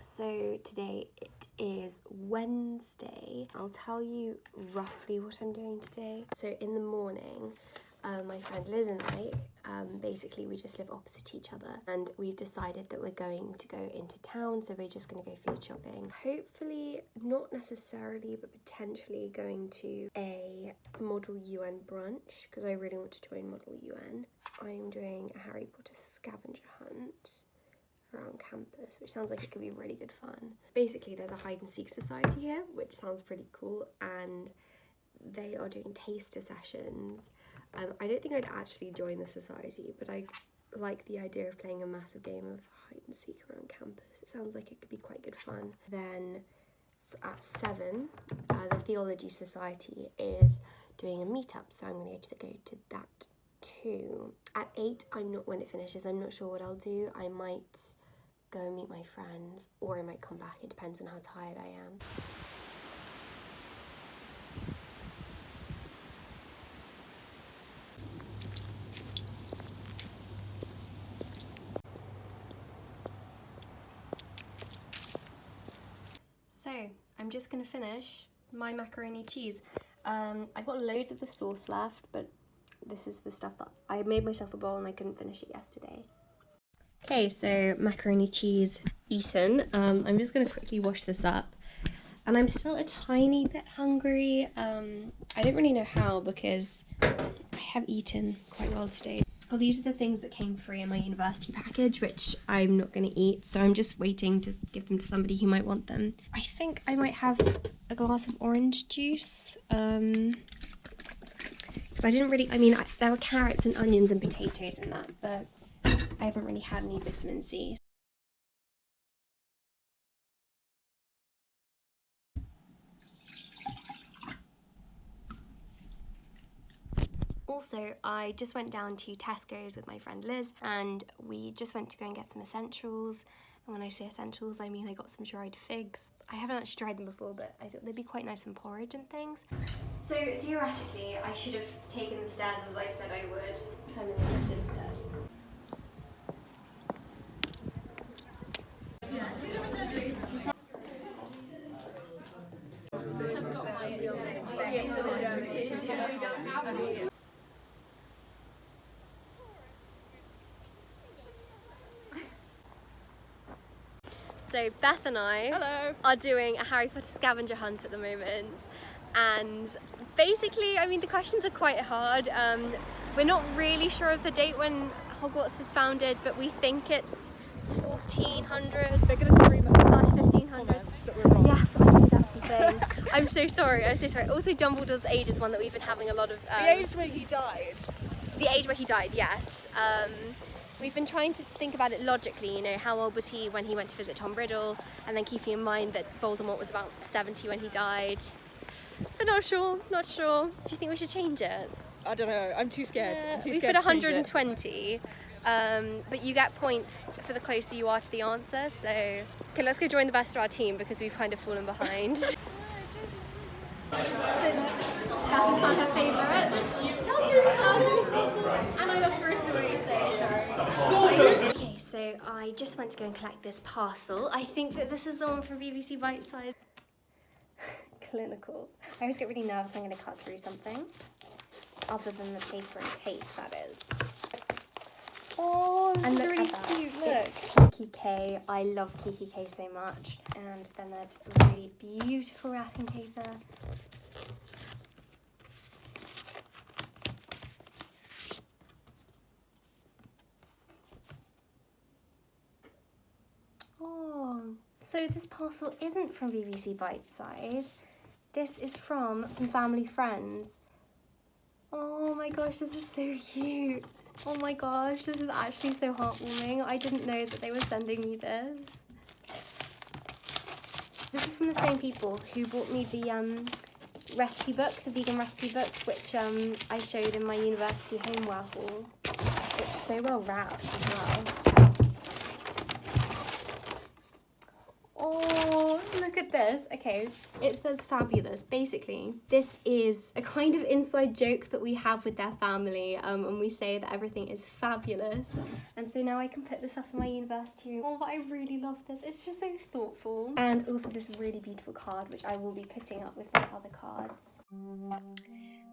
So today it is Wednesday. I'll tell you roughly what I'm doing today. So in the morning, my friend Liz and I, basically we just live opposite each other, and we've decided that we're going to go into town, so we're just going to go food shopping. Hopefully, not necessarily, but potentially going to a Model UN brunch, because I really want to join Model UN. I'm doing a Harry Potter scavenger hunt around campus, which sounds like it could be really good fun. Basically, there's a hide and seek society here, which sounds pretty cool, and they are doing taster sessions. I don't think I'd actually join the society, but I like the idea of playing a massive game of hide and seek around campus. It sounds like it could be quite good fun. Then at 7, the Theology Society is doing a meetup, so I'm going to go to that too. At 8, when it finishes, I'm not sure what I'll do. I might go and meet my friends, or I might come back. It depends on how tired I am. So I'm just gonna finish my macaroni cheese. I've got loads of the sauce left, but this is the stuff that I made myself a bowl and I couldn't finish it yesterday. Okay, so macaroni cheese eaten. I'm just gonna quickly wash this up, and I'm still a tiny bit hungry. I don't really know how, because I have eaten quite well today. Oh, these are the things that came free in my university package, which I'm not going to eat, so I'm just waiting to give them to somebody who might want them. I think I might have a glass of orange juice, because I didn't really, there were carrots and onions and potatoes in that, but I haven't really had any vitamin C. Also, I just went down to Tesco's with my friend Liz, and we just went to go and get some essentials. And when I say essentials, I mean I got some dried figs. I haven't actually tried them before, but I thought they'd be quite nice in porridge and things. So theoretically, I should have taken the stairs as I said I would, so I'm in the lift instead. So Beth and I are doing a Harry Potter scavenger hunt at the moment, and basically, the questions are quite hard. We're not really sure of the date when Hogwarts was founded, but we think it's 1400. They're going to scream at us. 1500. That we're wrong. Yes, I know, that's the thing. I'm so sorry. Also, Dumbledore's age is one that we've been having a lot of... the age where he died. The age where he died, yes. We've been trying to think about it logically, how old was he when he went to visit Tom Riddle, and then keeping in mind that Voldemort was about 70 when he died. But not sure. Do you think we should change it? I don't know, I'm too scared. We put 120, but you get points for the closer you are to the answer, so... Okay, let's go join the rest of our team, because we've kind of fallen behind. So, Kathy's found her favourite. And I got Gryffindor, so sorry. Okay, so I just went to go and collect this parcel. I think that this is the one from BBC Bite Size. Clinical. I always get really nervous I'm going to cut through something. Other than the paper and tape, that is. Oh, this is really cute, look. It's Kiki K. I love Kiki K so much. And then there's really beautiful wrapping paper. Oh, so this parcel isn't from BBC Bite Size. This is from some family friends. Oh my gosh, this is so cute. Oh my gosh, this is actually so heartwarming. I didn't know that they were sending me this. This is from the same people who bought me the recipe book, the vegan recipe book, which I showed in my university homeware haul. It's so well wrapped as well. Oh, look at this. Okay, it says fabulous. Basically, this is a kind of inside joke that we have with their family, and we say that everything is fabulous. And so now I can put this up in my university room. Oh, I really love this. It's just so thoughtful. And also this really beautiful card, which I will be putting up with my other cards.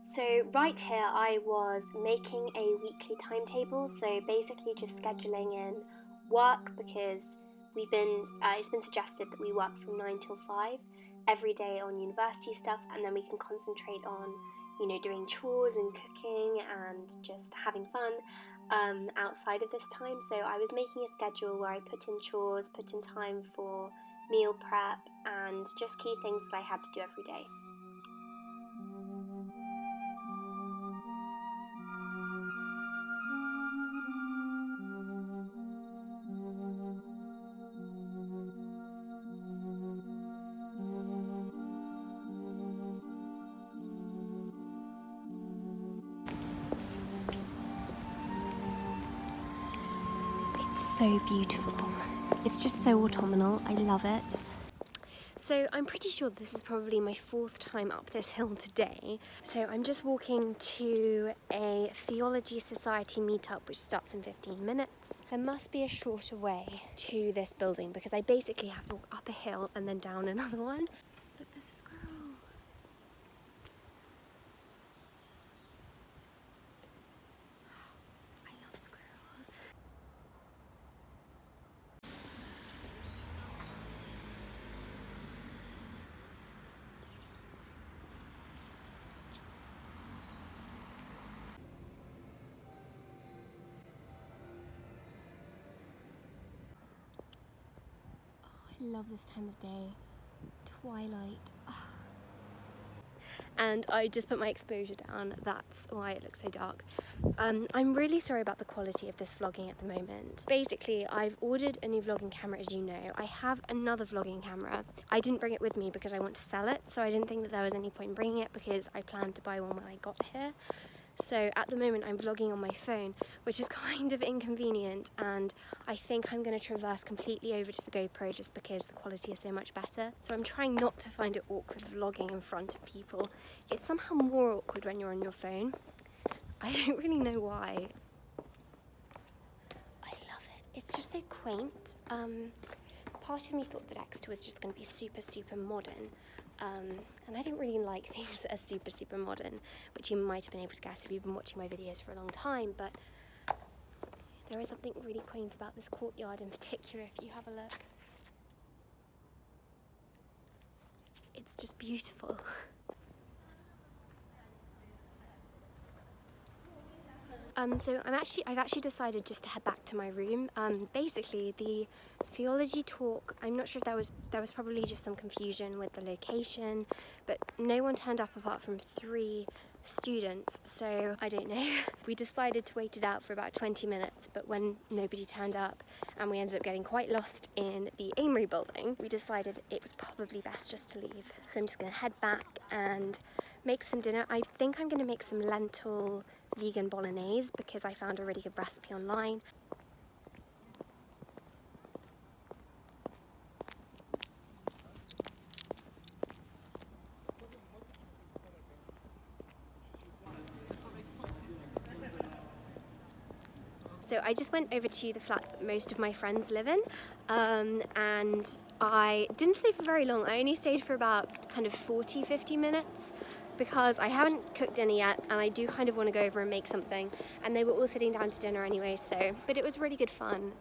So right here I was making a weekly timetable, so basically just scheduling in work, because it's been suggested that we work from 9 till 5 every day on university stuff, and then we can concentrate on, you know, doing chores and cooking and just having fun outside of this time. So I was making a schedule where I put in chores, put in time for meal prep, and just key things that I had to do every day. So beautiful. It's just so autumnal. I love it. So I'm pretty sure this is probably my 4th time up this hill today. So I'm just walking to a Theology Society meetup, which starts in 15 minutes. There must be a shorter way to this building because I basically have to walk up a hill and then down another one. Look, there's a squirrel. I love squirrels. I love this time of day. Twilight. Oh. And I just put my exposure down, that's why it looks so dark. I'm really sorry about the quality of this vlogging at the moment. Basically, I've ordered a new vlogging camera, as you know. I have another vlogging camera. I didn't bring it with me because I want to sell it, so I didn't think that there was any point in bringing it because I planned to buy one when I got here. So at the moment I'm vlogging on my phone, which is kind of inconvenient, and I think I'm going to traverse completely over to the GoPro just because the quality is so much better. So I'm trying not to find it awkward vlogging in front of people. It's somehow more awkward when you're on your phone. I don't really know why. I love it. It's just so quaint. Part of me thought that Exeter was just going to be super modern. And I didn't really like things that are super modern, which you might have been able to guess if you've been watching my videos for a long time, but there is something really quaint about this courtyard in particular if you have a look. It's just beautiful. So I've actually decided just to head back to my room. Basically, the theology talk, I'm not sure if there was probably just some confusion with the location, but no one turned up apart from 3 students, so I don't know. We decided to wait it out for about 20 minutes, but when nobody turned up and we ended up getting quite lost in the Amory building, we decided it was probably best just to leave. So I'm just gonna head back and make some dinner. I think I'm gonna make some lentil vegan bolognese because I found a really good recipe online. So I just went over to the flat that most of my friends live in, and I didn't stay for very long. I only stayed for about kind of 40-50 minutes because I haven't cooked dinner yet and I do kind of want to go over and make something, and they were all sitting down to dinner anyway, but it was really good fun.